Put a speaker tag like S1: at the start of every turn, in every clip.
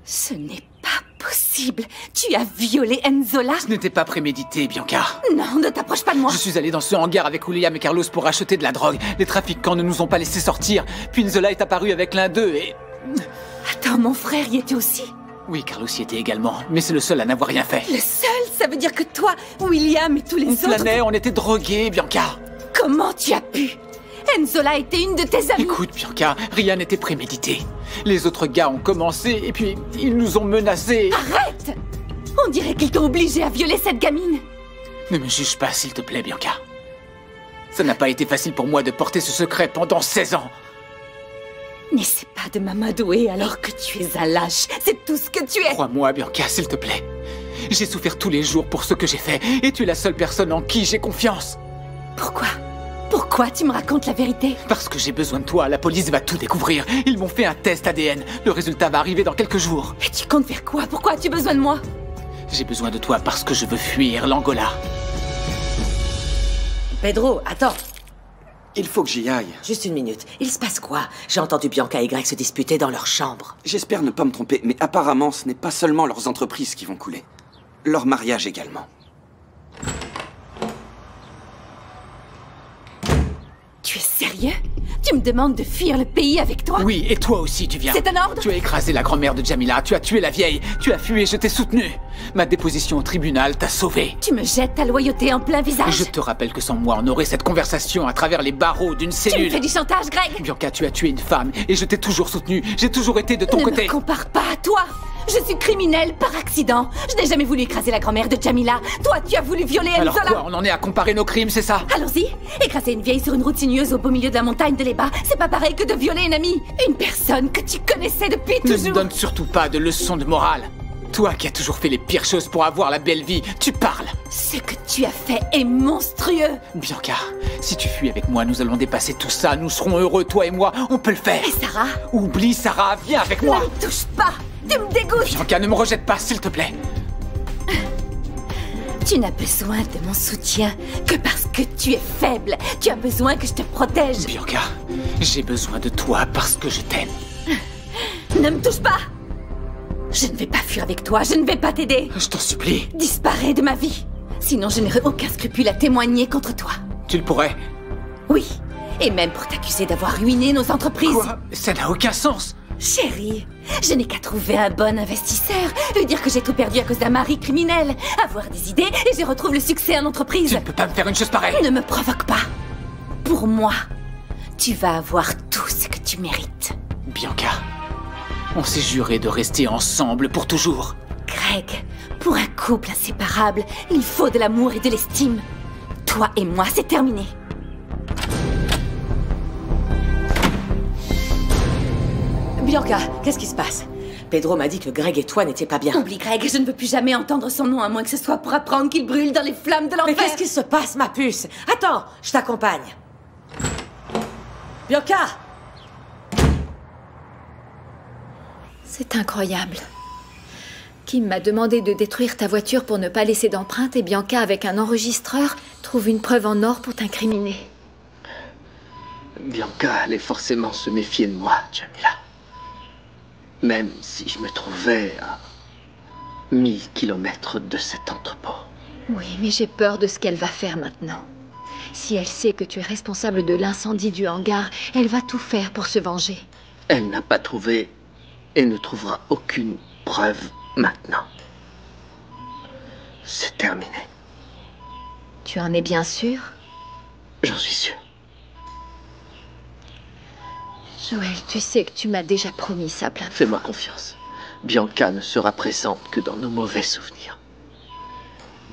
S1: Ce n'est pas possible. Tu as violé Enzola?
S2: Ce n'était pas prémédité, Bianca.
S1: Non, ne t'approche pas de moi.
S2: Je suis allé dans ce hangar avec William et Carlos pour acheter de la drogue. Les trafiquants ne nous ont pas laissé sortir. Puis Enzola est apparu avec l'un d'eux et...
S1: Attends, mon frère y était aussi?
S2: Oui, Carlos y était également, mais c'est le seul à n'avoir rien fait.
S1: Le seul? Ça veut dire que toi, William et tous les autres...
S2: On flânait, on était drogués, Bianca.
S1: Comment tu as pu? Enzola était une de tes amies.
S2: Écoute, Bianca, rien n'était prémédité. Les autres gars ont commencé et puis ils nous ont menacés.
S1: Arrête! On dirait qu'ils t'ont obligé à violer cette gamine.
S2: Ne me juge pas, s'il te plaît, Bianca. Ça n'a pas été facile pour moi de porter ce secret pendant 16 ans.
S1: N'essaie pas de m'amadouer alors que tu es un lâche. C'est tout ce que tu es.
S2: Crois-moi, Bianca, s'il te plaît. J'ai souffert tous les jours pour ce que j'ai fait et tu es la seule personne en qui j'ai confiance.
S1: Pourquoi? Pourquoi tu me racontes la vérité?
S2: Parce que j'ai besoin de toi, la police va tout découvrir. Ils m'ont fait un test ADN. Le résultat va arriver dans quelques jours.
S1: Et tu comptes faire quoi? Pourquoi as-tu besoin de moi?
S2: J'ai besoin de toi parce que je veux fuir l'Angola.
S3: Pedro, attends.
S4: Il faut que j'y aille.
S3: Juste une minute. Il se passe quoi? J'ai entendu Bianca et Greg se disputer dans leur chambre.
S4: J'espère ne pas me tromper, mais apparemment, ce n'est pas seulement leurs entreprises qui vont couler. Leur mariage également.
S1: Tu es sérieux? Tu me demandes de fuir le pays avec toi?
S2: Oui, et toi aussi, tu viens.
S1: C'est un ordre?
S2: Tu as écrasé la grand-mère de Jamila, tu as tué la vieille, tu as fui et je t'ai soutenu. Ma déposition au tribunal t'a sauvé.
S1: Tu me jettes ta loyauté en plein visage.
S2: Je te rappelle que sans moi, on aurait cette conversation à travers les barreaux d'une cellule.
S1: Tu me fais du chantage, Greg?
S2: Bianca, tu as tué une femme et je t'ai toujours soutenu. J'ai toujours été de ton côté.
S1: Ne me compare pas à toi. Je suis criminelle par accident. Je n'ai jamais voulu écraser la grand-mère de Jamila. Toi, tu as voulu violer Enzola.
S2: Alors quoi, on en est à comparer nos crimes, c'est ça?
S1: Allons-y. Écraser une vieille sur une route sinueuse au beau milieu de la montagne de l'Eba, c'est pas pareil que de violer une amie. Une personne que tu connaissais depuis toujours.
S2: Ne me donne surtout pas de leçons de morale. Toi qui as toujours fait les pires choses pour avoir la belle vie, tu parles.
S1: Ce que tu as fait est monstrueux.
S2: Bianca, si tu fuis avec moi, nous allons dépasser tout ça. Nous serons heureux, toi et moi. On peut le faire.
S1: Et Sarah?
S2: Oublie Sarah, viens avec moi.
S1: Ne me touche pas. Tu me dégoûtes.
S2: Bianca, ne me rejette pas, s'il te plaît.
S1: Tu n'as besoin de mon soutien que parce que tu es faible. Tu as besoin que je te protège.
S2: Bianca, j'ai besoin de toi parce que je t'aime.
S1: Ne me touche pas. Je ne vais pas fuir avec toi, je ne vais pas t'aider.
S2: Je t'en supplie.
S1: Disparais de ma vie. Sinon, je n'aurai aucun scrupule à témoigner contre toi.
S2: Tu le pourrais?
S1: Oui. Et même pour t'accuser d'avoir ruiné nos entreprises.
S2: Quoi? Ça n'a aucun sens.
S1: Chérie, je n'ai qu'à trouver un bon investisseur, lui dire que j'ai tout perdu à cause d'un mari criminel, avoir des idées et je retrouve le succès en entreprise.
S2: Tu ne peux pas me faire une chose pareille.
S1: Ne me provoque pas. Pour moi, tu vas avoir tout ce que tu mérites.
S2: Bianca, on s'est juré de rester ensemble pour toujours.
S1: Greg, pour un couple inséparable, il faut de l'amour et de l'estime. Toi et moi, c'est terminé.
S3: Bianca, qu'est-ce qui se passe? Pedro m'a dit que Greg et toi n'étiez pas bien.
S1: Oublie Greg, je ne veux plus jamais entendre son nom à moins que ce soit pour apprendre qu'il brûle dans les flammes de l'enfer.
S3: Mais qu'est-ce qui se passe, ma puce? Attends, je t'accompagne. Bianca!
S5: C'est incroyable. Kim m'a demandé de détruire ta voiture pour ne pas laisser d'empreinte et Bianca, avec un enregistreur, trouve une preuve en or pour t'incriminer.
S6: Bianca allait forcément se méfier de moi, Jamila. Même si je me trouvais à 1000 kilomètres de cet entrepôt.
S5: Oui, mais j'ai peur de ce qu'elle va faire maintenant. Si elle sait que tu es responsable de l'incendie du hangar, elle va tout faire pour se venger.
S6: Elle n'a pas trouvé et ne trouvera aucune preuve maintenant. C'est terminé.
S5: Tu en es bien sûr?
S6: J'en suis sûr.
S5: Joël, tu sais que tu m'as déjà promis ça plein de fois.
S6: Fais-moi confiance. Bianca ne sera présente que dans nos mauvais souvenirs.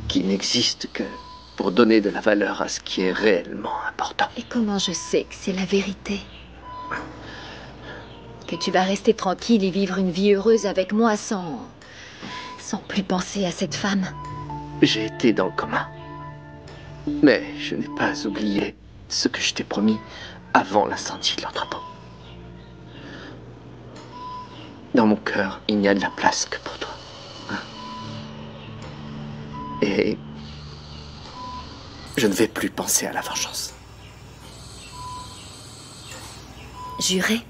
S6: Qui n'existent que pour donner de la valeur à ce qui est réellement important.
S5: Et comment je sais que c'est la vérité? Que tu vas rester tranquille et vivre une vie heureuse avec moi sans plus penser à cette femme?
S6: J'ai été dans le coma. Mais je n'ai pas oublié ce que je t'ai promis avant l'incendie de l'entrepôt. Dans mon cœur, il n'y a de la place que pour toi. Et je ne vais plus penser à la vengeance.
S5: Juré?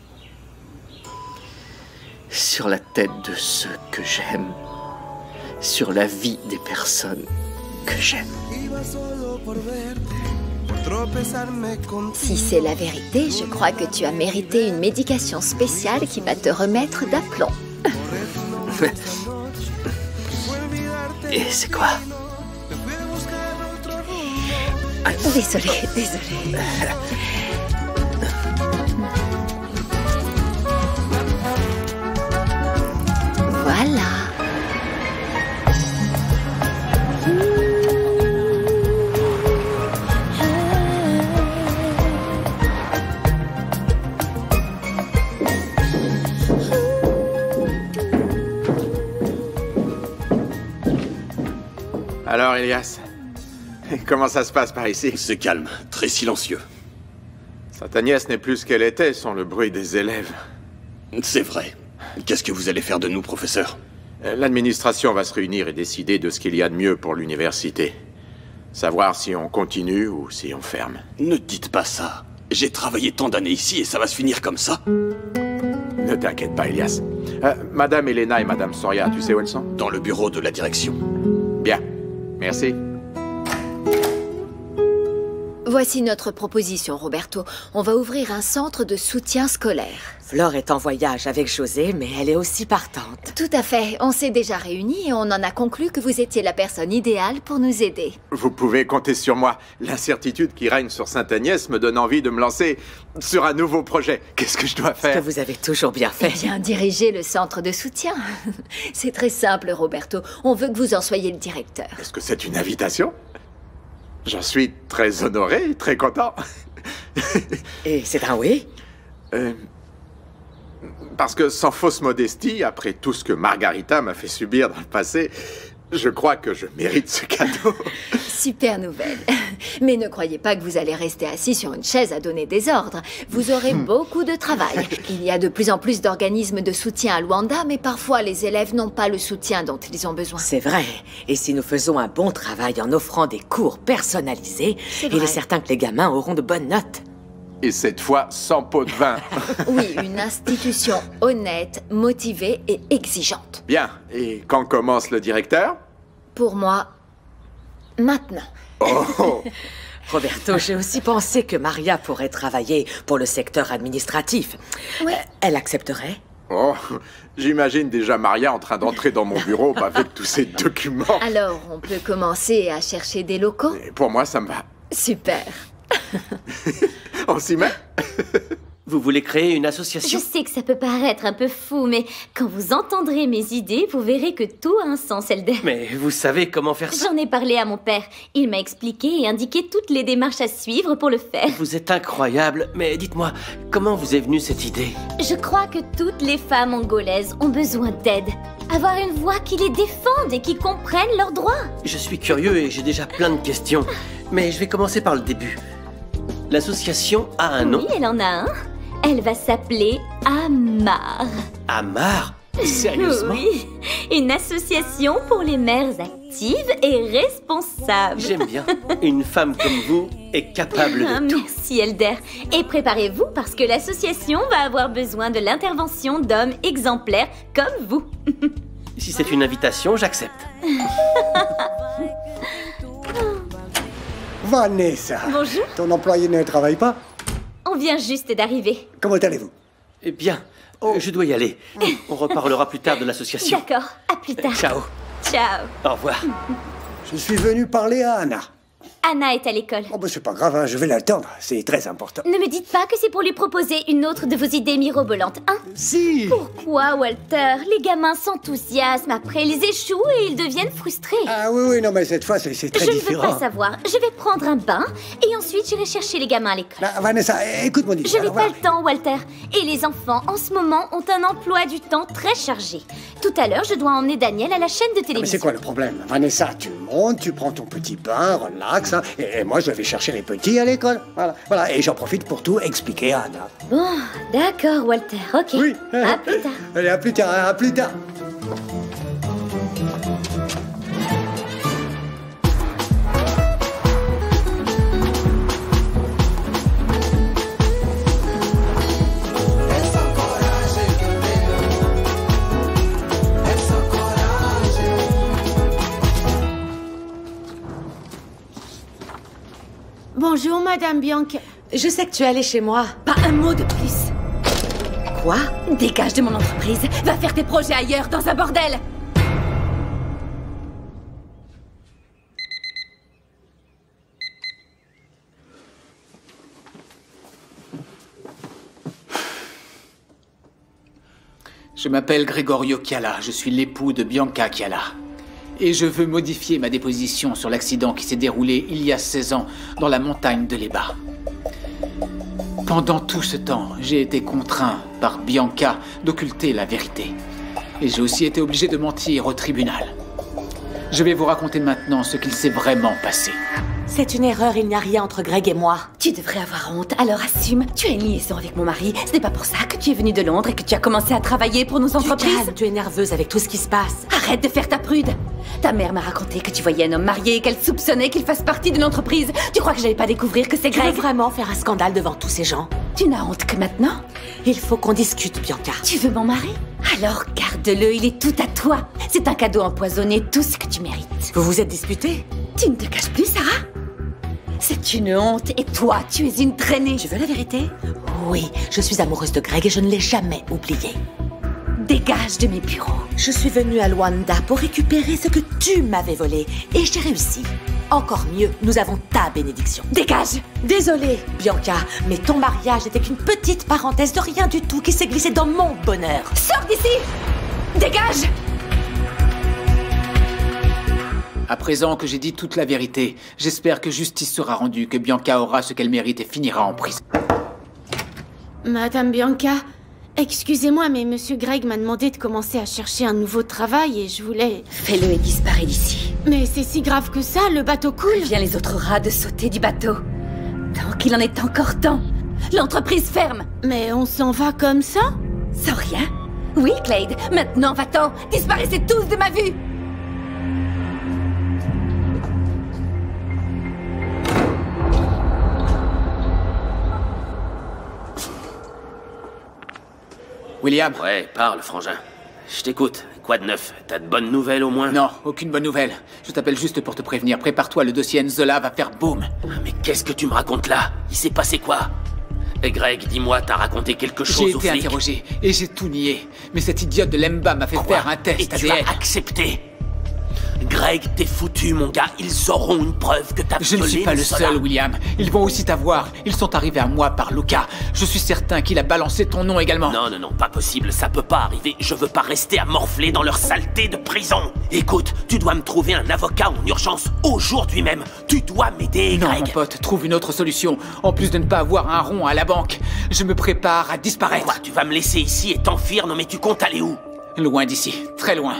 S6: Sur la tête de ceux que j'aime. Sur la vie des personnes que j'aime.
S5: Si c'est la vérité, je crois que tu as mérité une médication spéciale qui va te remettre d'aplomb.
S6: Et c'est quoi?
S5: Désolée, désolée. Voilà.
S7: Alors, Elias, comment ça se passe par ici?
S8: C'est calme, très silencieux.
S7: Sa nièce n'est plus ce qu'elle était sans le bruit des élèves.
S8: C'est vrai. Qu'est-ce que vous allez faire de nous, professeur?
S7: L'administration va se réunir et décider de ce qu'il y a de mieux pour l'université. Savoir si on continue ou si on ferme.
S8: Ne dites pas ça. J'ai travaillé tant d'années ici et ça va se finir comme ça?
S7: Ne t'inquiète pas, Elias. Madame Elena et Madame Soria, tu sais où elles sont?
S8: Dans le bureau de la direction.
S7: Bien. Merci.
S5: Voici notre proposition, Roberto. On va ouvrir un centre de soutien scolaire.
S3: Flore est en voyage avec José, mais elle est aussi partante.
S5: Tout à fait. On s'est déjà réunis et on en a conclu que vous étiez la personne idéale pour nous aider.
S7: Vous pouvez compter sur moi. L'incertitude qui règne sur Sainte-Agnès me donne envie de me lancer sur un nouveau projet. Qu'est-ce que je dois faire?
S3: Ce que vous avez toujours bien fait.
S5: Eh bien, diriger le centre de soutien. C'est très simple, Roberto. On veut que vous en soyez le directeur.
S7: Est-ce que c'est une invitation? J'en suis très honoré, très content.
S3: Et c'est un oui?
S7: Parce que sans fausse modestie, après tout ce que Margarita m'a fait subir dans le passé, je crois que je mérite ce cadeau.
S5: Super nouvelle. Mais ne croyez pas que vous allez rester assis sur une chaise à donner des ordres. Vous aurez beaucoup de travail. Il y a de plus en plus d'organismes de soutien à Luanda, mais parfois les élèves n'ont pas le soutien dont ils ont besoin.
S3: C'est vrai. Et si nous faisons un bon travail en offrant des cours personnalisés, il est certain que les gamins auront de bonnes notes.
S7: Et cette fois, sans pot de vin.
S5: Oui, une institution honnête, motivée et exigeante.
S7: Bien. Et quand commence le directeur?
S5: Pour moi, maintenant.
S7: Oh.
S3: Roberto, j'ai aussi pensé que Maria pourrait travailler pour le secteur administratif.
S5: Oui.
S3: Elle accepterait?
S7: Oh, j'imagine déjà Maria en train d'entrer dans mon bureau avec tous ces documents.
S5: Alors, on peut commencer à chercher des locaux?
S7: Et pour moi, ça me va.
S5: Super.
S7: On s'y met?
S9: Vous voulez créer une
S1: Je
S9: association?
S1: sais que ça peut paraître un peu fou, mais quand vous entendrez mes idées, vous verrez que tout a un sens, Elder.
S9: Mais vous savez comment faire ça?
S1: J'en ai parlé à mon père. Il m'a expliqué et indiqué toutes les démarches à suivre pour le faire.
S9: Vous êtes incroyable, mais dites-moi, comment vous est venue cette idée?
S1: Je crois que toutes les femmes angolaises ont besoin d'aide. Avoir une voix qui les défende et qui comprenne leurs droits.
S9: Je suis curieux et j'ai déjà plein de questions, mais je vais commencer par le début. L'association a un nom?
S1: Oui, elle en a un. Elle va s'appeler Amar.
S9: Amar? Sérieusement?
S1: Oui, une association pour les mères actives et responsables.
S9: J'aime bien. Une femme comme vous est capable de tout.
S1: Merci, Elder. Et préparez-vous parce que l'association va avoir besoin de l'intervention d'hommes exemplaires comme vous.
S9: Si c'est une invitation, j'accepte.
S10: Vanessa.
S1: Bonjour.
S10: Ton employé ne travaille pas?
S1: On vient juste d'arriver.
S10: Comment allez-vous?
S9: Eh bien, je dois y aller. On reparlera plus tard de l'association.
S1: D'accord, à plus tard.
S9: Ciao.
S1: Ciao.
S9: Au revoir.
S10: Je suis venu parler à Anna. Anna est à l'école.
S11: Oh bah c'est pas grave, hein, je vais l'attendre, c'est très important.
S10: Ne me dites pas que c'est pour lui proposer une autre de vos idées mirobolantes, hein?
S11: Si.
S10: Pourquoi, Walter? Les gamins s'enthousiasment, après ils échouent et ils deviennent frustrés.
S11: Ah oui, non mais cette fois c'est très différent.
S10: Je ne veux pas savoir. Je vais prendre un bain et ensuite j'irai chercher les gamins à l'école.
S11: Ah, Vanessa, écoute mon idée.
S10: Je n'ai pas le temps, Walter. Et les enfants, en ce moment, ont un emploi du temps très chargé. Tout à l'heure, je dois emmener Daniel à la chaîne de télévision.
S11: Mais c'est quoi le problème? Vanessa, tu montes, tu prends ton petit bain, relax, hein, et moi je vais chercher les petits à l'école. Voilà, et j'en profite pour tout expliquer à Anna.
S10: Bon, d'accord, Walter, ok.
S11: Oui.
S10: À plus tard.
S11: Allez, à plus tard, à plus tard.
S12: Bonjour, Madame Bianca.
S3: Je sais que tu es allée chez moi.
S1: Pas un mot de plus.
S3: Quoi?
S1: Dégage de mon entreprise. Va faire tes projets ailleurs, dans un bordel.
S2: Je m'appelle Gregorio Chiala, je suis l'époux de Bianca Chiala. Et je veux modifier ma déposition sur l'accident qui s'est déroulé il y a 16 ans dans la montagne de l'Eba. Pendant tout ce temps, j'ai été contraint par Bianca d'occulter la vérité. Et j'ai aussi été obligé de mentir au tribunal. Je vais vous raconter maintenant ce qu'il s'est vraiment passé.
S3: C'est une erreur, il n'y a rien entre Greg et moi.
S1: Tu devrais avoir honte, alors assume. Tu as une liaison avec mon mari. Ce n'est pas pour ça que tu es venue de Londres et que tu as commencé à travailler pour nos entreprises.
S3: Calme, tu es nerveuse avec tout ce qui se passe.
S1: Arrête de faire ta prude. Ta mère m'a raconté que tu voyais un homme marié et qu'elle soupçonnait qu'il fasse partie de l'entreprise. Tu crois que j'allais pas découvrir que c'est Greg?
S3: Tu veux vraiment faire un scandale devant tous ces gens?
S1: Tu n'as honte que maintenant?
S3: Il faut qu'on discute, Bianca.
S1: Tu veux mon mari? Alors garde-le, il est tout à toi. C'est un cadeau empoisonné, tout ce que tu mérites.
S3: Vous vous êtes disputés?
S1: Tu ne te caches plus, Sarah? C'est une honte, et toi, tu es une traînée.
S3: Tu veux la vérité? Oui, je suis amoureuse de Greg et je ne l'ai jamais oublié.
S1: Dégage de mes bureaux.
S3: Je suis venue à Luanda pour récupérer ce que tu m'avais volé, et j'ai réussi. Encore mieux, nous avons ta bénédiction.
S1: Dégage!
S3: Désolée, Bianca, mais ton mariage n'était qu'une petite parenthèse de rien du tout qui s'est glissée dans mon bonheur.
S1: Sors d'ici! Dégage!
S2: À présent que j'ai dit toute la vérité, j'espère que justice sera rendue, que Bianca aura ce qu'elle mérite et finira en prison.
S12: Madame Bianca, excusez-moi, mais Monsieur Greg m'a demandé de commencer à chercher un nouveau travail et je voulais...
S1: Fais-le et disparais d'ici.
S12: Mais c'est si grave que ça, le bateau coule.
S1: Viens les autres rats de sauter du bateau. Tant qu'il en est encore temps. L'entreprise ferme.
S12: Mais on s'en va comme ça?
S1: Sans rien? Oui, Clade. Maintenant, va-t'en. Disparaissez tous de ma vue.
S2: William?
S9: Ouais, parle, frangin. Je t'écoute. Quoi de neuf? T'as de bonnes nouvelles au moins?
S2: Non, aucune bonne nouvelle. Je t'appelle juste pour te prévenir. Prépare-toi, le dossier Enzola va faire boum.
S9: Mais qu'est-ce que tu me racontes là? Il s'est passé quoi? Et Greg, dis-moi, t'as raconté quelque chose aux flics?
S2: J'ai été interrogé et j'ai tout nié. Mais cette idiote de Lemba m'a fait faire un test
S9: ADN. Et tu vas accepter? Greg, t'es foutu, mon gars. Ils auront une preuve que t'as violé.
S2: Je ne suis pas le seul, William. Ils vont aussi t'avoir. Ils sont arrivés à moi par Luca. Je suis certain qu'il a balancé ton nom également.
S9: Non, non, non, pas possible. Ça peut pas arriver. Je veux pas rester à morfler dans leur saleté de prison. Écoute, tu dois me trouver un avocat en urgence. Aujourd'hui même. Tu dois m'aider, Greg.
S2: Non, mon pote, trouve une autre solution. En plus de ne pas avoir un rond à la banque. Je me prépare à disparaître.
S9: Quoi, tu vas me laisser ici et t'enfuir? Non, mais tu comptes aller où?
S2: Loin d'ici. Très loin.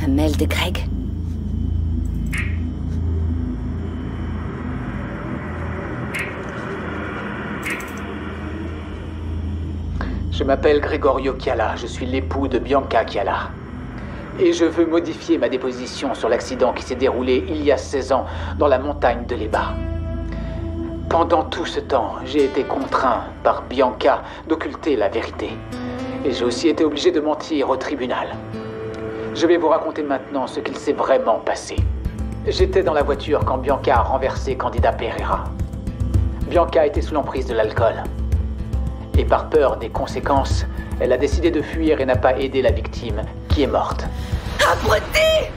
S1: Un mail de Greg.
S2: Je m'appelle Gregorio Chiala, je suis l'époux de Bianca Chiala. Et je veux modifier ma déposition sur l'accident qui s'est déroulé il y a 16 ans dans la montagne de l'Eba. Pendant tout ce temps, j'ai été contraint par Bianca d'occulter la vérité. Et j'ai aussi été obligé de mentir au tribunal. Je vais vous raconter maintenant ce qu'il s'est vraiment passé. J'étais dans la voiture quand Bianca a renversé Candida Pereira. Bianca était sous l'emprise de l'alcool. Et par peur des conséquences, elle a décidé de fuir et n'a pas aidé la victime, qui est morte.
S1: Abruti!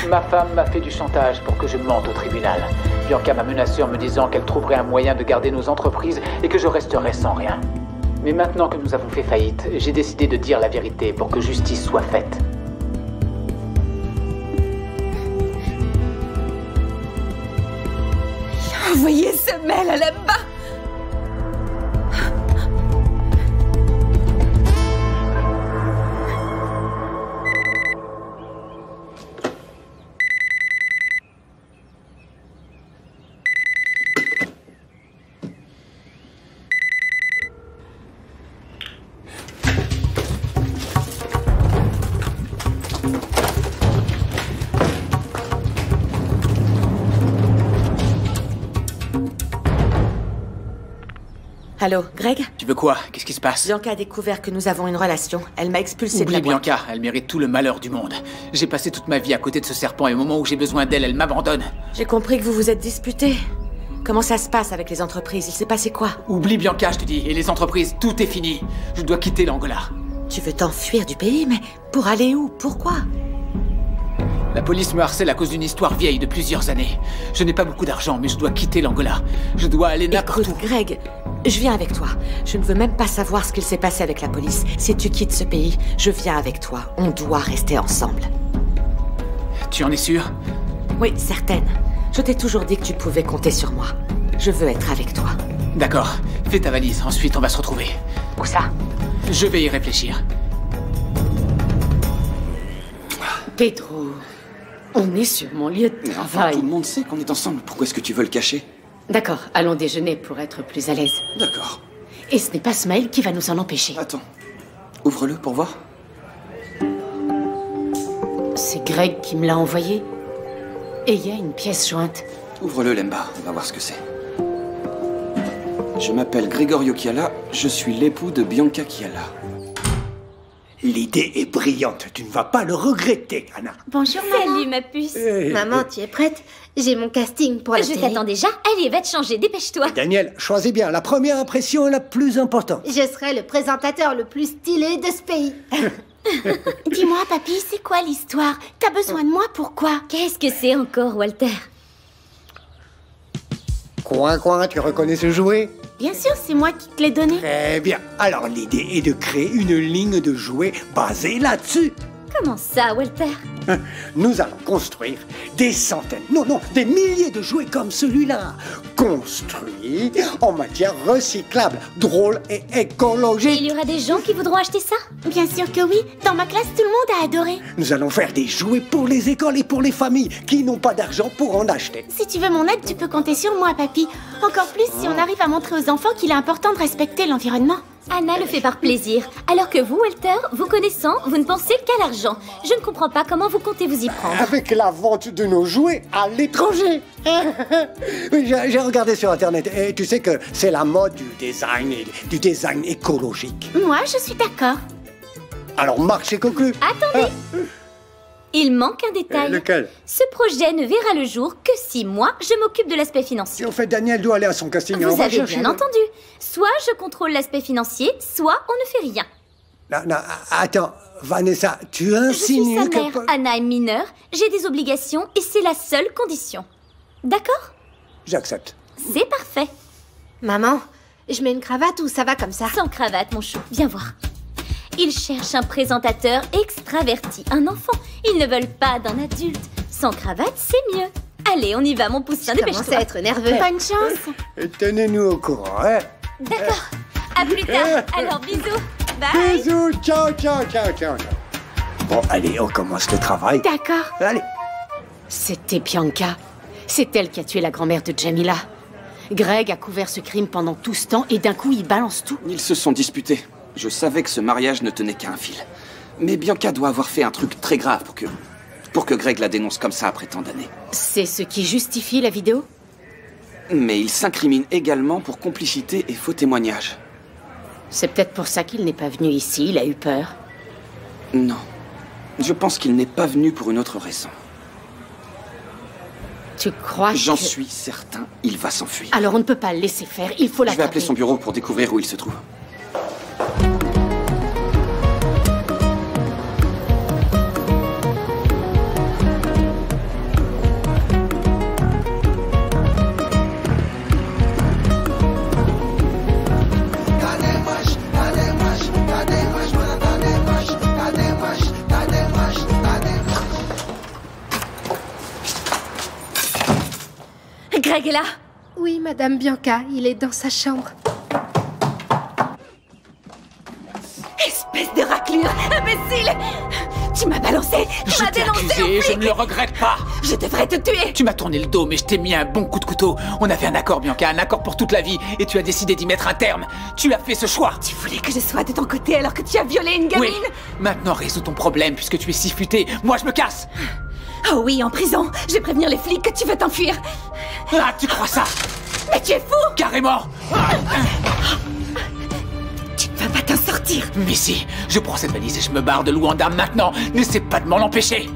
S2: Ma femme m'a fait du chantage pour que je mente au tribunal. Bianca m'a menacé en me disant qu'elle trouverait un moyen de garder nos entreprises et que je resterais sans rien. Mais maintenant que nous avons fait faillite, j'ai décidé de dire la vérité pour que justice soit faite.
S1: Envoyez ce mail à là-bas!
S3: Allô, Greg?
S13: Tu veux quoi? Qu'est-ce qui se passe?
S3: Bianca a découvert que nous avons une relation. Elle m'a expulsé de la boîte.
S2: Bianca, elle mérite tout le malheur du monde. J'ai passé toute ma vie à côté de ce serpent et au moment où j'ai besoin d'elle, elle m'abandonne.
S3: J'ai compris que vous vous êtes disputés. Comment ça se passe avec les entreprises? Il s'est passé quoi?
S2: Oublie Bianca, je te dis. Et les entreprises, tout est fini. Je dois quitter l'Angola.
S3: Tu veux t'enfuir du pays, mais pour aller où? Pourquoi?
S2: La police me harcèle à cause d'une histoire vieille de plusieurs années. Je n'ai pas beaucoup d'argent, mais je dois quitter l'Angola. Je dois aller n'importe où.
S3: Greg, je viens avec toi. Je ne veux même pas savoir ce qu'il s'est passé avec la police. Si tu quittes ce pays, je viens avec toi. On doit rester ensemble.
S2: Tu en es sûre?
S3: Oui, certaine. Je t'ai toujours dit que tu pouvais compter sur moi. Je veux être avec toi.
S2: D'accord. Fais ta valise, ensuite on va se retrouver.
S3: Où ça?
S2: Je vais y réfléchir.
S12: Pedro, on est sur mon lieu de travail.
S4: Tout le monde sait qu'on est ensemble. Pourquoi est-ce que tu veux le cacher?
S12: D'accord, allons déjeuner pour être plus à l'aise.
S4: D'accord.
S12: Et ce n'est pas ce mail qui va nous en empêcher.
S4: Attends. Ouvre-le pour voir.
S12: C'est Greg qui me l'a envoyé. Et il y a une pièce jointe.
S4: Ouvre-le, Lemba. On va voir ce que c'est. Je m'appelle Gregorio Chiala. Je suis l'époux de Bianca Chiala.
S11: L'idée est brillante. Tu ne vas pas le regretter, Anna.
S10: Bonjour, maman. Salut, ma puce.
S14: Maman, tu es prête? J'ai mon casting pour la télé.
S10: Je t'attends déjà. Allez, va te changer, dépêche-toi.
S11: Daniel, choisis bien. La première impression est la plus importante.
S14: Je serai le présentateur le plus stylé de ce pays.
S12: Dis-moi, papy, c'est quoi l'histoire? T'as besoin de moi, pourquoi?
S10: Qu'est-ce que c'est encore, Walter?
S11: Coin, tu reconnais ce jouet?
S12: Bien sûr, c'est moi qui te l'ai donné.
S11: Très bien. Alors, l'idée est de créer une ligne de jouets basée là-dessus.
S10: Comment ça, Walter?
S11: Nous allons construire des centaines, non, des milliers de jouets comme celui-là. Construits en matière recyclable, drôle et écologique.
S10: Il y aura des gens qui voudront acheter ça?
S12: Bien sûr que oui. Dans ma classe, tout le monde a adoré.
S11: Nous allons faire des jouets pour les écoles et pour les familles qui n'ont pas d'argent pour en acheter.
S12: Si tu veux mon aide, tu peux compter sur moi, papy. Encore plus si on arrive à montrer aux enfants qu'il est important de respecter l'environnement.
S10: Anna le fait par plaisir, alors que vous, Walter, vous connaissant, vous ne pensez qu'à l'argent. Je ne comprends pas comment vous comptez vous y prendre.
S11: Avec la vente de nos jouets à l'étranger. Oui, j'ai regardé sur Internet et tu sais que c'est la mode du design écologique.
S12: Moi, je suis d'accord.
S11: Alors, marché conclu.
S10: Attendez. Il manque un détail.
S11: Lequel?
S10: Ce projet ne verra le jour que si moi, je m'occupe de l'aspect financier.
S11: Et en fait, Daniel doit aller à son casting.
S10: Vous avez bien entendu. Soit je contrôle l'aspect financier, soit on ne fait rien.
S11: Non, attends, Vanessa, tu insinues
S10: Je suis sa mère, Anna est mineure, j'ai des obligations et c'est la seule condition. D'accord?
S11: J'accepte.
S10: C'est parfait.
S14: Maman, je mets une cravate ou ça va comme ça?
S10: Sans cravate, mon chou, viens voir. Ils cherchent un présentateur extraverti, un enfant. Ils ne veulent pas d'un adulte. Sans cravate, c'est mieux. Allez, on y va, mon poussin, dépêche-toi.
S14: Je commence à être nerveux.
S12: Bonne chance.
S11: Tenez-nous au courant, hein?
S10: D'accord. À plus tard. Alors, bisous. Bye.
S11: Bisous, ciao. Bon, allez, on commence le travail.
S12: D'accord.
S11: Allez.
S12: C'était Bianca. C'est elle qui a tué la grand-mère de Jamila. Greg a couvert ce crime pendant tout ce temps et d'un coup, il balance tout.
S4: Ils se sont disputés. Je savais que ce mariage ne tenait qu'à un fil. Mais Bianca doit avoir fait un truc très grave pour que Greg la dénonce comme ça après tant d'années.
S12: C'est ce qui justifie la vidéo?
S4: Mais il s'incrimine également pour complicité et faux témoignage.
S12: C'est peut-être pour ça qu'il n'est pas venu ici, il a eu peur.
S4: Non. Je pense qu'il n'est pas venu pour une autre raison.
S12: Tu crois que...
S4: J'en suis certain, il va s'enfuir.
S12: Alors on ne peut pas le laisser faire, il faut l'attraper.
S4: Je vais appeler son bureau pour découvrir où il se trouve.
S1: Greg est là?
S14: Oui, Madame Bianca, il est dans sa chambre.
S1: Espèce de raclure, imbécile! Tu m'as balancé, tu m'as dénoncé au
S2: Accusé, je
S1: flic.
S2: ne le regrette pas.
S1: Je devrais te tuer.
S2: Tu m'as tourné le dos, mais je t'ai mis un bon coup de couteau. On avait un accord, Bianca, un accord pour toute la vie, et tu as décidé d'y mettre un terme. Tu as fait ce choix.
S1: Tu voulais que je sois de ton côté alors que tu as violé une gamine?
S2: Oui. Maintenant, résous ton problème puisque tu es si futé. Moi, je me casse.
S1: Oh oui, en prison. Je vais prévenir les flics que tu veux t'enfuir.
S2: Ah, tu crois ça?
S1: Mais tu es fou!
S2: Carrément.
S1: Tu ne vas pas t'en sortir.
S2: Mais si, je prends cette valise et je me barre de Luanda maintenant. N'essaie pas de m'en empêcher.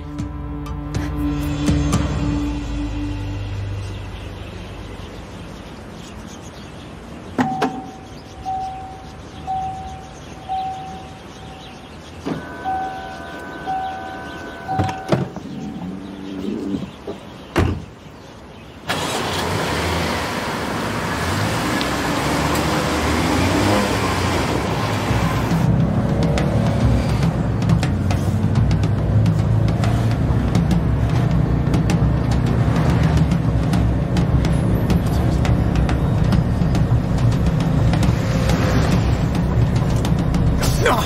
S2: Non,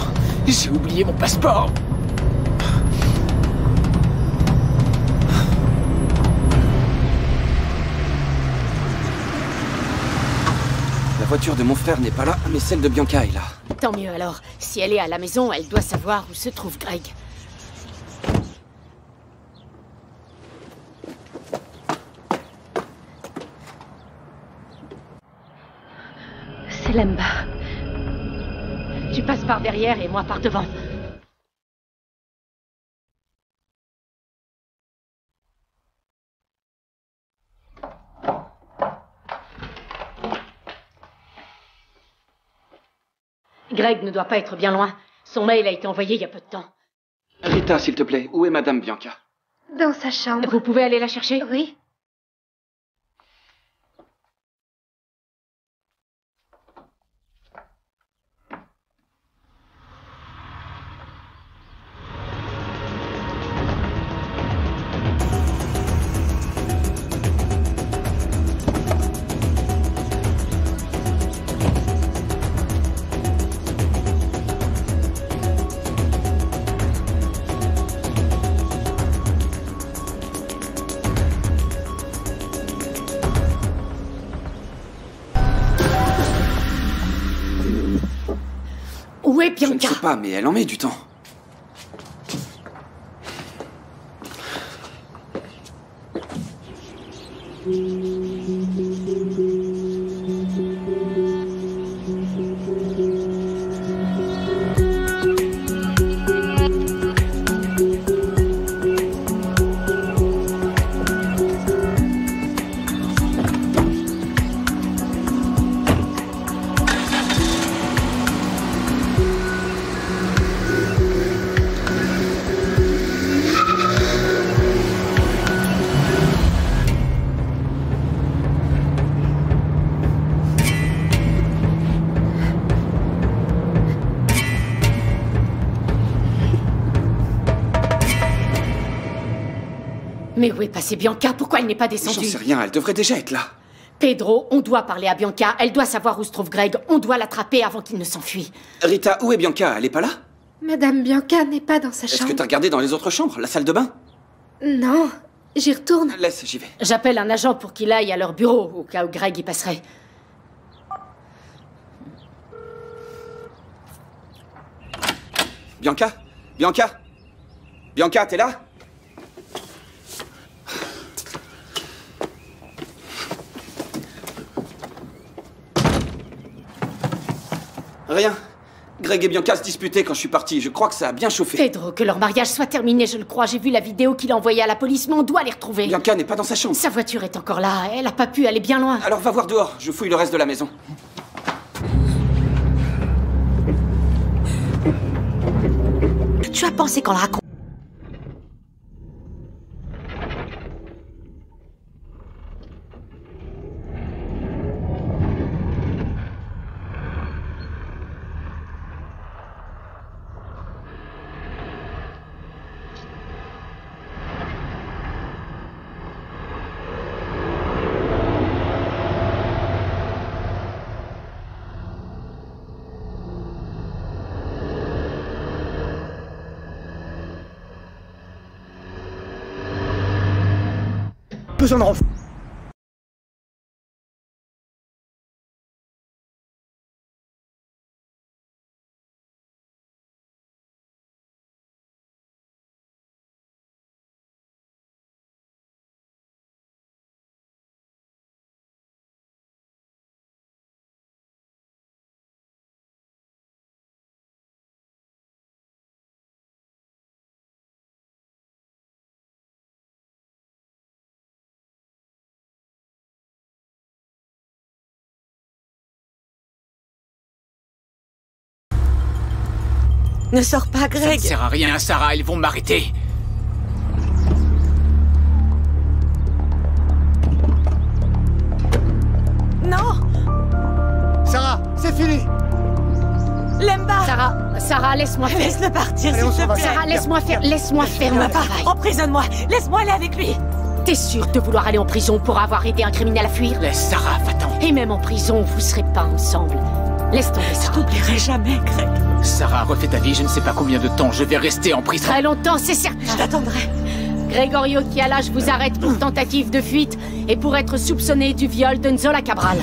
S2: j'ai oublié mon passeport.
S4: La voiture de mon frère n'est pas là, mais celle de Bianca est là.
S12: Tant mieux alors. Si elle est à la maison, elle doit savoir où se trouve Greg.
S1: C'est Lemba.
S12: Tu passes par derrière et moi par devant. Greg ne doit pas être bien loin. Son mail a été envoyé il y a peu de temps.
S4: Rita, s'il te plaît, où est Madame Bianca?
S14: Dans sa chambre.
S12: Vous pouvez aller la chercher?
S14: Oui.
S12: Où est
S4: Je ne
S12: Bianca?
S4: sais pas, mais elle en met du temps.
S12: Mais où est passée Bianca? Pourquoi elle n'est pas
S4: J'en
S12: descendue?
S4: sais rien, elle devrait déjà être là.
S12: Pedro, on doit parler à Bianca. Elle doit savoir où se trouve Greg. On doit l'attraper avant qu'il ne s'enfuit.
S4: Rita, où est Bianca? Elle est pas là?
S14: Madame Bianca n'est pas dans sa
S4: Est-ce
S14: chambre.
S4: que t'as regardé dans les autres chambres? La salle de bain?
S14: Non, j'y retourne.
S4: Laisse, j'y vais.
S12: J'appelle un agent pour qu'il aille à leur bureau, au cas où Greg y passerait.
S4: Bianca? Bianca? Bianca, t'es là? Rien. Greg et Bianca se disputaient quand je suis parti. Je crois que ça a bien chauffé.
S12: Pedro, que leur mariage soit terminé, je le crois. J'ai vu la vidéo qu'il a envoyée à la police, mais on doit les retrouver.
S4: Bianca n'est pas dans sa chambre.
S12: Sa voiture est encore là. Elle a pas pu aller bien loin.
S4: Alors va voir dehors. Je fouille le reste de la maison.
S3: Tu as pensé qu'on le raconte?
S11: Besoin de renfort.
S3: Ne sors pas, Greg.
S2: Ça ne sert à rien, Sarah, ils vont m'arrêter.
S3: Non.
S11: Sarah, c'est fini.
S3: Lemba.
S12: Sarah, laisse-moi faire.
S3: Laisse-le partir,
S11: Allez, on
S3: s'il
S11: s'en
S3: te
S11: va.
S3: plaît.
S12: Sarah, laisse-moi faire mon travail.
S3: Emprisonne-moi. Laisse-moi aller avec lui.
S12: T'es sûre de vouloir aller en prison pour avoir aidé un criminel à fuir?
S2: Laisse Sarah, va-t'en.
S12: Et même en prison, vous serez pas ensemble. Laisse tomber,
S3: Je
S12: Sarah.
S3: t'oublierai jamais, Greg.
S2: Sarah, refais ta vie, je ne sais pas combien de temps je vais rester en prison.
S12: Très longtemps, c'est certain.
S3: Je t'attendrai.
S12: Gregorio Chiala, je vous arrête pour tentative de fuite et pour être soupçonné du viol de Nzola Cabral.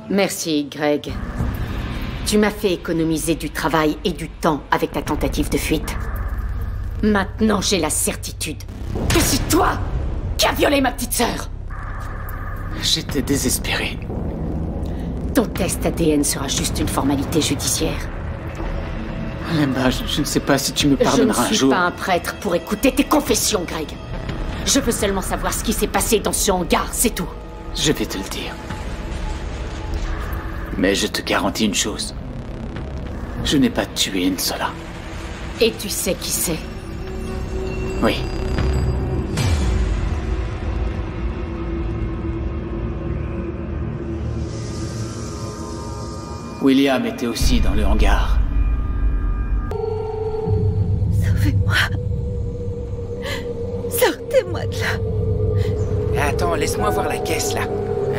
S12: Merci, Greg. Tu m'as fait économiser du travail et du temps avec ta tentative de fuite. Maintenant, j'ai la certitude que c'est toi qui as violé ma petite sœur.
S2: J'étais désespéré.
S12: Ton test ADN sera juste une formalité judiciaire.
S2: Lemba, je ne sais pas si tu me
S12: Je
S2: pardonneras
S12: ne
S2: un
S12: suis
S2: jour.
S12: pas un prêtre pour écouter tes confessions, Greg. Je veux seulement savoir ce qui s'est passé dans ce hangar, c'est tout.
S2: Je vais te le dire. Mais je te garantis une chose. Je n'ai pas tué Nzola.
S12: Et tu sais qui c'est?
S2: Oui. William était aussi dans le hangar.
S3: Sauvez-moi. Sortez-moi de là.
S13: Attends, laisse-moi voir la caisse, là.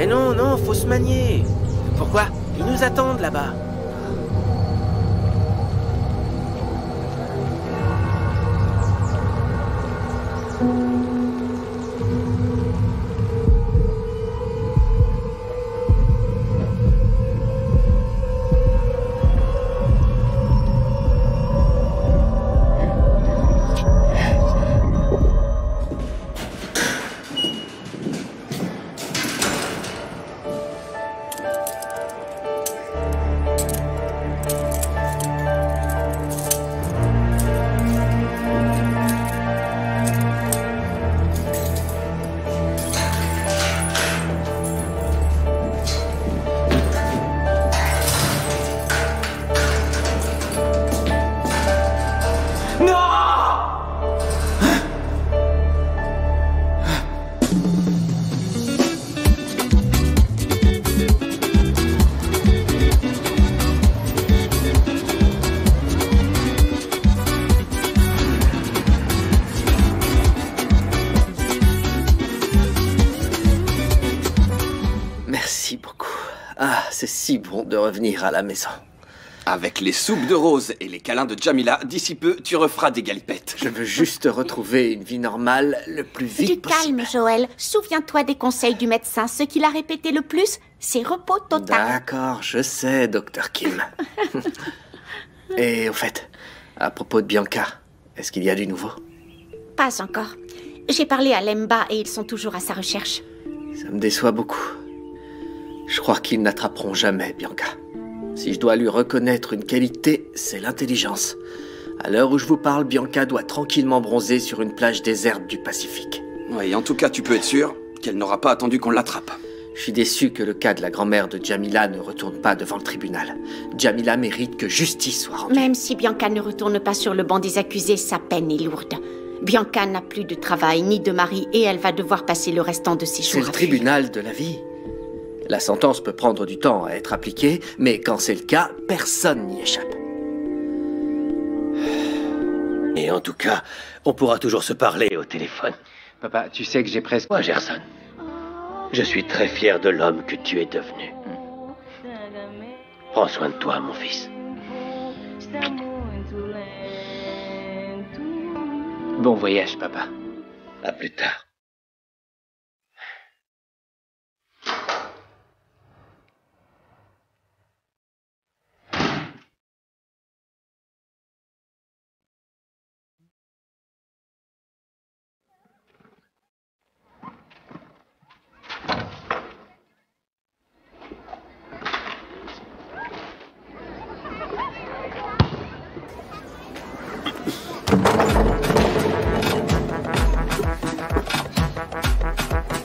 S13: Eh non, non, faut se manier. Pourquoi? Ils nous attendent, là-bas.
S6: C'est si bon de revenir à la maison.
S4: Avec les soupes de rose et les câlins de Jamila, d'ici peu, tu referas des galipettes.
S6: Je veux juste retrouver une vie normale le plus vite possible.
S15: Du calme, Joël. Souviens-toi des conseils du médecin. Ce qu'il a répété le plus, c'est repos total.
S6: D'accord, je sais, Dr. Kim. Et au fait, à propos de Bianca, est-ce qu'il y a du nouveau?
S15: Pas encore. J'ai parlé à Lemba et ils sont toujours à sa recherche.
S6: Ça me déçoit beaucoup. Je crois qu'ils n'attraperont jamais Bianca. Si je dois lui reconnaître une qualité, c'est l'intelligence. À l'heure où je vous parle, Bianca doit tranquillement bronzer sur une plage déserte du Pacifique.
S4: Oui, en tout cas, tu peux être sûr qu'elle n'aura pas attendu qu'on l'attrape.
S6: Je suis déçu que le cas de la grand-mère de Jamila ne retourne pas devant le tribunal. Jamila mérite que justice soit rendue.
S15: Même si Bianca ne retourne pas sur le banc des accusés, sa peine est lourde. Bianca n'a plus de travail ni de mari et elle va devoir passer le restant de ses jours.
S6: C'est le tribunal de la vie. La sentence peut prendre du temps à être appliquée, mais quand c'est le cas, personne n'y échappe.
S16: Et en tout cas, on pourra toujours se parler au téléphone.
S13: Papa, tu sais que j'ai presque...
S16: Moi, Gerson, je suis très fier de l'homme que tu es devenu. Prends soin de toi, mon fils.
S13: Bon voyage, papa.
S16: À plus tard.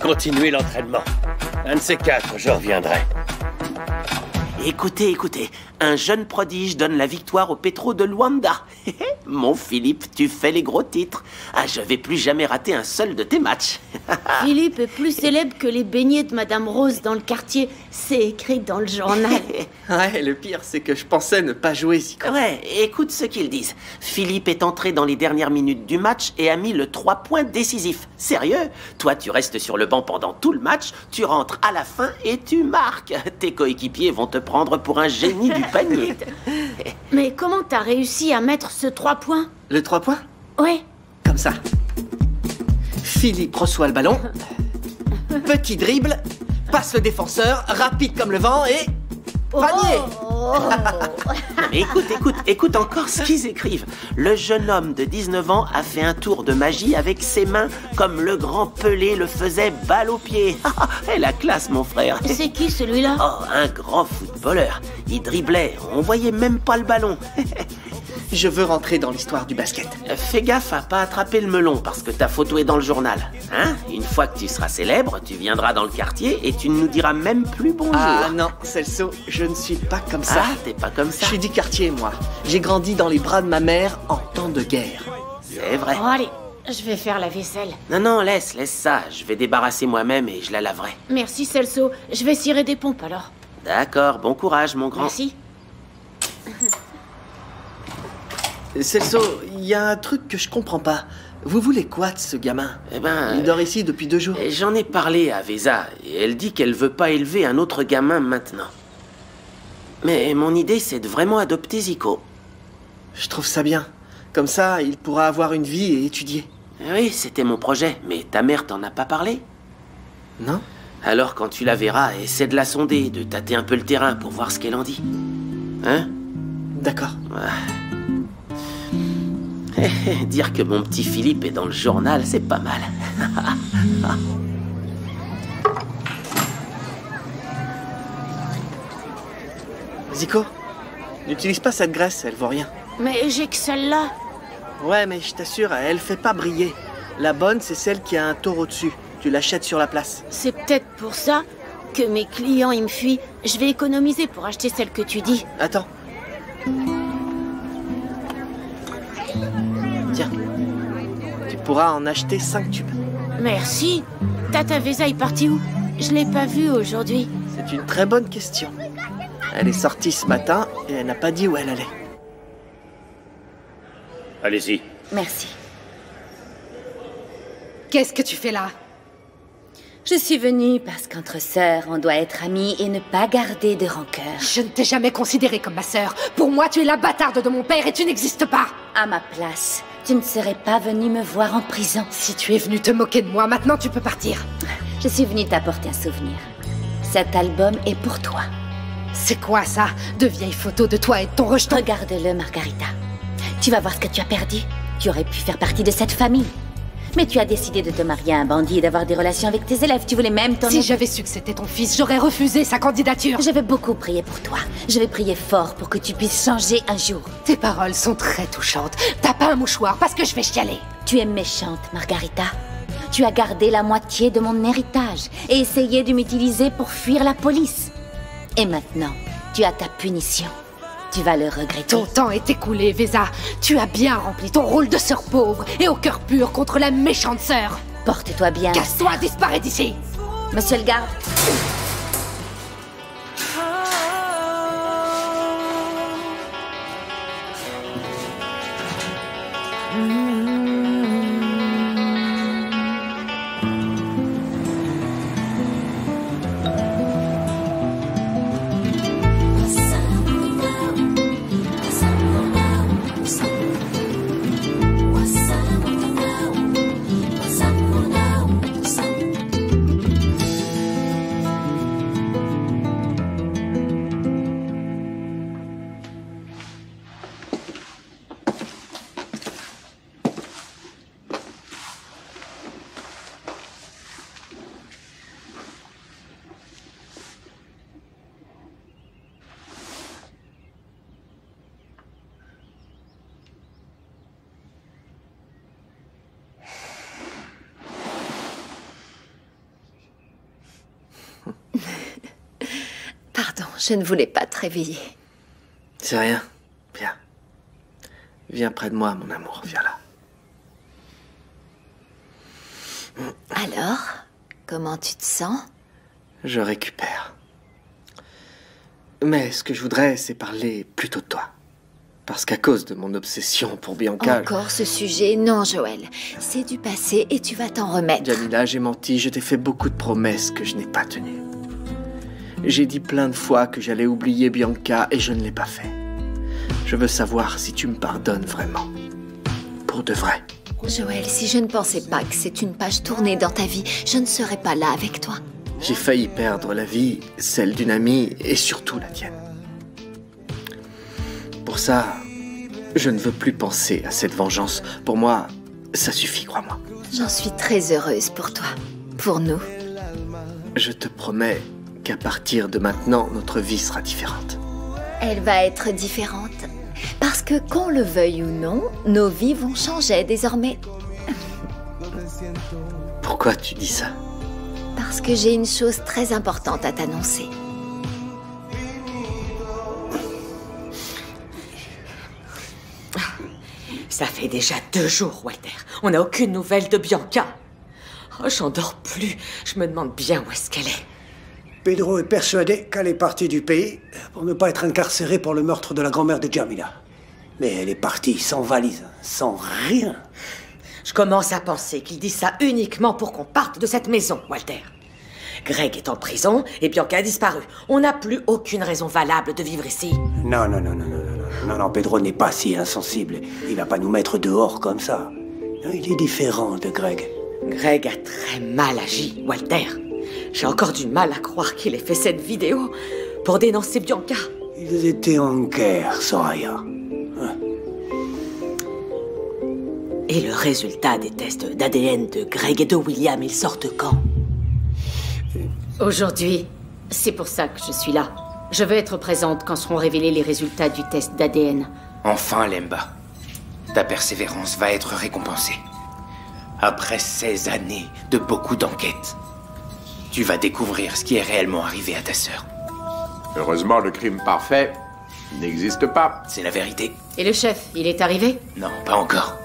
S16: Continuez l'entraînement. Un de ces quatre, je reviendrai.
S9: Écoutez, un jeune prodige donne la victoire au Petro de Luanda. Mon Philippe, tu fais les gros titres. Ah, je vais plus jamais rater un seul de tes matchs.
S15: Philippe est plus célèbre que les beignets de Madame Rose dans le quartier. C'est écrit dans le journal.
S6: Ouais, le pire, c'est que je pensais ne pas jouer, Zico.
S9: Ouais, écoute ce qu'ils disent. Philippe est entré dans les dernières minutes du match et a mis le 3 points décisif. Sérieux? Toi, tu restes sur le banc pendant tout le match, tu rentres à la fin et tu marques. Tes coéquipiers vont te prendre pour un génie du panier.
S15: Mais comment t'as réussi à mettre ce 3 points?
S6: Le 3 points?
S15: Ouais.
S6: Comme ça. Philippe reçoit le ballon. Petit dribble. Passe le défenseur. Rapide comme le vent et... panier.
S9: Mais écoute encore ce qu'ils écrivent. Le jeune homme de 19 ans a fait un tour de magie avec ses mains comme le grand Pelé le faisait balle au pied. Et la classe, mon frère.
S15: C'est qui celui-là?
S9: Oh, un grand footballeur. Il driblait, on voyait même pas le ballon.
S6: Je veux rentrer dans l'histoire du basket.
S9: Fais gaffe à pas attraper le melon parce que ta photo est dans le journal. Hein? Une fois que tu seras célèbre, tu viendras dans le quartier et tu ne nous diras même plus bonjour.
S6: Ah non, Celso, je ne suis pas comme ça.
S9: Ah, t'es pas comme ça?
S6: Je suis du quartier, moi. J'ai grandi dans les bras de ma mère en temps de guerre.
S9: C'est vrai.
S15: Oh, allez, je vais faire la vaisselle.
S9: Non, laisse ça. Je vais débarrasser moi-même et je la laverai.
S15: Merci, Celso. Je vais cirer des pompes, alors.
S9: D'accord, bon courage, mon grand.
S15: Merci.
S6: Celso, il y a un truc que je comprends pas. Vous voulez quoi de ce gamin?
S9: Eh ben...
S6: Il dort ici depuis 2 jours.
S9: J'en ai parlé à Vesa, et elle dit qu'elle veut pas élever un autre gamin maintenant. Mais mon idée, c'est de vraiment adopter Zico.
S6: Je trouve ça bien. Comme ça, il pourra avoir une vie et étudier.
S9: Oui, c'était mon projet, mais ta mère t'en a pas parlé?
S6: Non.
S9: Alors quand tu la verras, essaie de la sonder, de tâter un peu le terrain pour voir ce qu'elle en dit. Hein?
S6: D'accord.
S9: Dire que mon petit Philippe est dans le journal, c'est pas mal.
S6: Zico, n'utilise pas cette graisse, elle vaut rien.
S15: Mais j'ai que celle-là.
S6: Ouais, mais je t'assure, elle fait pas briller. La bonne, c'est celle qui a un taureau dessus. Tu l'achètes sur la place.
S15: C'est peut-être pour ça que mes clients, ils me fuient. Je vais économiser pour acheter celle que tu dis.
S6: Attends. Tiens. Tu pourras en acheter 5 tubes.
S15: Merci. Tata Vesa est partie où? Je l'ai pas vue aujourd'hui.
S6: C'est une très bonne question. Elle est sortie ce matin et elle n'a pas dit où elle allait.
S16: Allez-y.
S1: Merci.
S14: Qu'est-ce que tu fais là?
S1: Je suis venue parce qu'entre sœurs, on doit être amis et ne pas garder de rancœur.
S14: Je ne t'ai jamais considérée comme ma sœur. Pour moi, tu es la bâtarde de mon père et tu n'existes pas.
S1: À ma place, tu ne serais pas venue me voir en prison.
S14: Si tu es venue te moquer de moi, maintenant tu peux partir.
S1: Je suis venue t'apporter un souvenir. Cet album est pour toi.
S14: C'est quoi ça? De vieilles photos de toi et de ton rejeton?
S1: Regarde-le, Margarita. Tu vas voir ce que tu as perdu. Tu aurais pu faire partie de cette famille. Mais tu as décidé de te marier à un bandit et d'avoir des relations avec tes élèves. Tu voulais même ton...
S14: Si j'avais su que c'était ton fils, j'aurais refusé sa candidature.
S1: Je vais beaucoup prier pour toi. Je vais prier fort pour que tu puisses changer un jour.
S14: Tes paroles sont très touchantes. T'as pas un mouchoir parce que je vais chialer.
S1: Tu es méchante, Margarita. Tu as gardé la moitié de mon héritage et essayé de m'utiliser pour fuir la police. Et maintenant, tu as ta punition. Tu vas le regretter.
S14: Ton temps est écoulé, Vesa. Tu as bien rempli ton rôle de sœur pauvre et au cœur pur contre la méchante sœur.
S1: Porte-toi bien.
S14: Casse-toi, disparais d'ici.
S1: Monsieur le garde.
S5: Pardon, je ne voulais pas te réveiller.
S6: C'est rien. Viens. Viens près de moi, mon amour. Viens là.
S5: Alors, comment tu te sens?
S6: Je récupère. Mais ce que je voudrais, c'est parler plutôt de toi. Parce qu'à cause de mon obsession pour Bianca...
S5: Encore ce sujet? Non, Joël. C'est du passé et tu vas t'en remettre.
S6: Jamila, j'ai menti. Je t'ai fait beaucoup de promesses que je n'ai pas tenues. J'ai dit plein de fois que j'allais oublier Bianca et je ne l'ai pas fait. Je veux savoir si tu me pardonnes vraiment. Pour de vrai.
S5: Joël, si je ne pensais pas que c'est une page tournée dans ta vie, je ne serais pas là avec toi.
S6: J'ai failli perdre la vie, celle d'une amie et surtout la tienne. Pour ça, je ne veux plus penser à cette vengeance. Pour moi, ça suffit, crois-moi.
S5: J'en suis très heureuse pour toi. Pour nous.
S6: Je te promets qu'à partir de maintenant, notre vie sera différente.
S5: Elle va être différente. Parce que, qu'on le veuille ou non, nos vies vont changer désormais.
S6: Pourquoi tu dis ça?
S5: Parce que j'ai une chose très importante à t'annoncer.
S3: Ça fait déjà 2 jours, Walter. On n'a aucune nouvelle de Bianca. Oh, j'en dors plus. Je me demande bien où est-ce qu'elle est.
S11: Pedro est persuadé qu'elle est partie du pays pour ne pas être incarcérée pour le meurtre de la grand-mère de Jamila. Mais elle est partie sans valise, sans rien.
S3: Je commence à penser qu'il dit ça uniquement pour qu'on parte de cette maison, Walter. Greg est en prison et Bianca a disparu. On n'a plus aucune raison valable de vivre ici.
S11: Non, Pedro n'est pas si insensible. Il va pas nous mettre dehors comme ça. Il est différent de Greg.
S3: Greg a très mal agi, Walter. J'ai encore du mal à croire qu'il ait fait cette vidéo pour dénoncer Bianca.
S11: Ils étaient en guerre, Soraya.
S3: Et le résultat des tests d'ADN de Greg et de William, ils sortent quand?
S12: Aujourd'hui, c'est pour ça que je suis là. Je veux être présente quand seront révélés les résultats du test d'ADN.
S17: Enfin, Lemba. Ta persévérance va être récompensée. Après 16 années de beaucoup d'enquêtes, tu vas découvrir ce qui est réellement arrivé à ta sœur.
S7: Heureusement, le crime parfait n'existe pas.
S17: C'est la vérité.
S12: Et le chef, il est arrivé?
S17: Non, pas encore.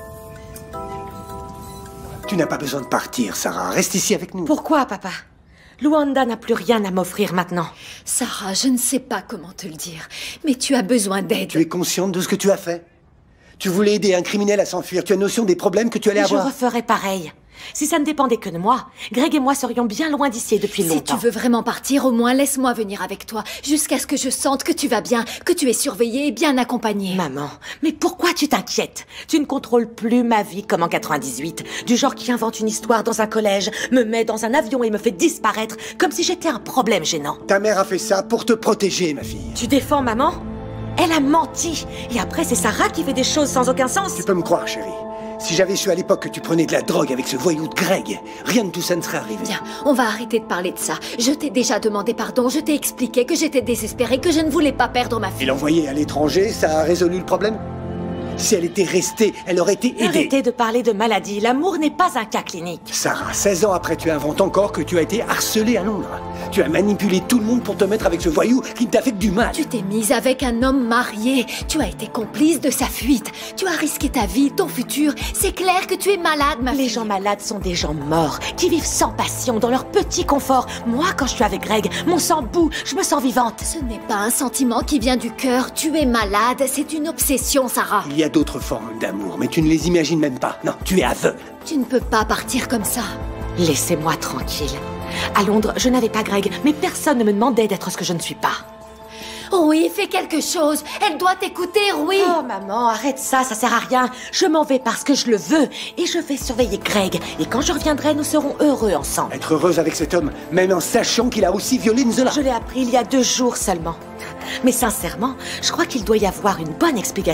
S11: Tu n'as pas besoin de partir, Sarah. Reste ici avec nous.
S3: Pourquoi, papa? Luanda n'a plus rien à m'offrir maintenant.
S5: Sarah, je ne sais pas comment te le dire, mais tu as besoin d'aide.
S11: Tu es consciente de ce que tu as fait? Tu voulais aider un criminel à s'enfuir. Tu as notion des problèmes que tu allais avoir?
S3: Je referais pareil. Si ça ne dépendait que de moi, Greg et moi serions bien loin d'ici depuis longtemps.
S5: Si tu veux vraiment partir, au moins laisse-moi venir avec toi, jusqu'à ce que je sente que tu vas bien, que tu es surveillée et bien accompagnée.
S3: Maman, mais pourquoi tu t'inquiètes? Tu ne contrôles plus ma vie comme en 98, du genre qui invente une histoire dans un collège, me met dans un avion et me fait disparaître, comme si j'étais un problème gênant.
S11: Ta mère a fait ça pour te protéger, ma fille.
S3: Tu défends maman? Elle a menti. Et après, c'est Sarah qui fait des choses sans aucun sens.
S11: Tu peux me croire, chérie. Si j'avais su à l'époque que tu prenais de la drogue avec ce voyou de Greg, rien de tout ça ne serait arrivé.
S5: Bien, on va arrêter de parler de ça. Je t'ai déjà demandé pardon, je t'ai expliqué que j'étais désespérée, que je ne voulais pas perdre ma fille.
S11: Et l'envoyer à l'étranger, ça a résolu le problème? Si elle était restée, elle aurait été aidée.
S3: Arrêtez de parler de maladie. L'amour n'est pas un cas clinique.
S11: Sarah, 16 ans après, tu inventes encore que tu as été harcelée à Londres. Tu as manipulé tout le monde pour te mettre avec ce voyou qui ne t'a fait que du mal.
S5: Tu t'es mise avec un homme marié. Tu as été complice de sa fuite. Tu as risqué ta vie, ton futur. C'est clair que tu es malade, ma fille.
S3: Les gens malades sont des gens morts, qui vivent sans passion, dans leur petit confort. Moi, quand je suis avec Greg, mon sang bout, je me sens vivante.
S5: Ce n'est pas un sentiment qui vient du cœur. Tu es malade, c'est une obsession, Sarah.
S11: Il y a d'autres formes d'amour, mais tu ne les imagines même pas. Non, tu es aveugle.
S5: Tu ne peux pas partir comme ça.
S3: Laissez-moi tranquille. À Londres, je n'avais pas Greg, mais personne ne me demandait d'être ce que je ne suis pas.
S5: Oui, fais quelque chose. Elle doit t'écouter, oui.
S3: Oh, maman, arrête ça, ça sert à rien. Je m'en vais parce que je le veux. Et je vais surveiller Greg. Et quand je reviendrai, nous serons heureux ensemble.
S11: Être heureuse avec cet homme, même en sachant qu'il a aussi violé Nzola.
S3: Je l'ai appris il y a 2 jours seulement. Mais sincèrement, je crois qu'il doit y avoir une bonne explication